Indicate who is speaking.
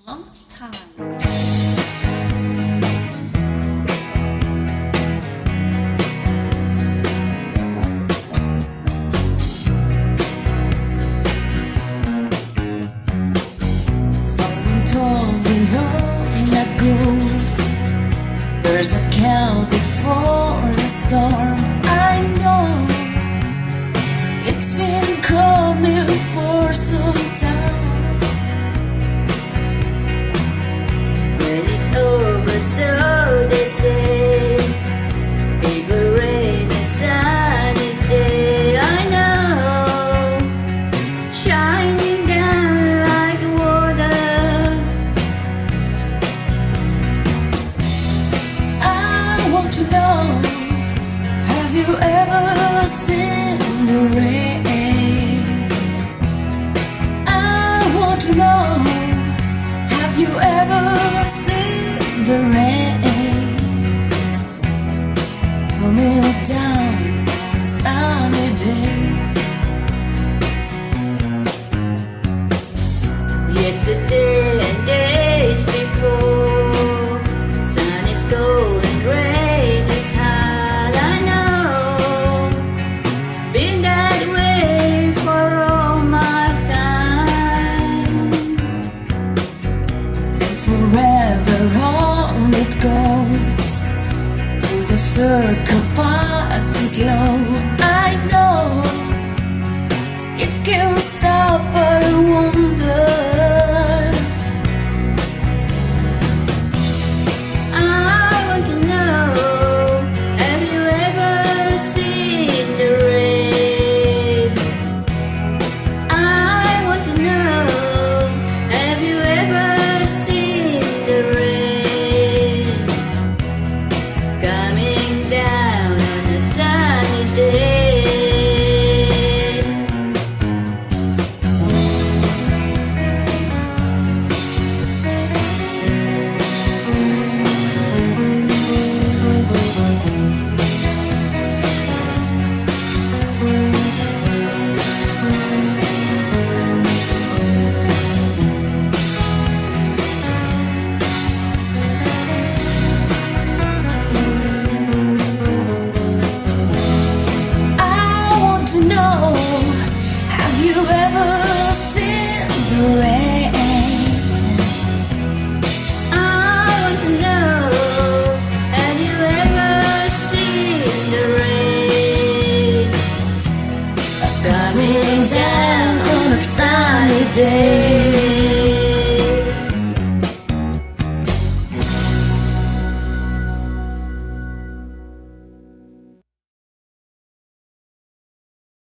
Speaker 1: long time. Someone told me long ago, there's a calm before the storm. I know it's been coming for some time.
Speaker 2: When it's over, so they say, it will rain a sunny day. I know, shining down like water.
Speaker 1: I want to know, have you ever seen the rain? I want to know, have you ever seen the rain coming down on a sunny day?
Speaker 2: Yesterday and days before, sun is cold and rain is hard. I know, been that way for all my time.
Speaker 1: Then forever on it goes, through the circle passes low. I know it can't stop, I wonder.
Speaker 2: I want to know, have you ever seen the rain? I want to know, have you ever seen the rain coming down on a sunny day?
Speaker 1: I want to know, have you ever seen the rain?
Speaker 2: I want to know, have you ever seen the rain
Speaker 1: Coming down on a sunny day.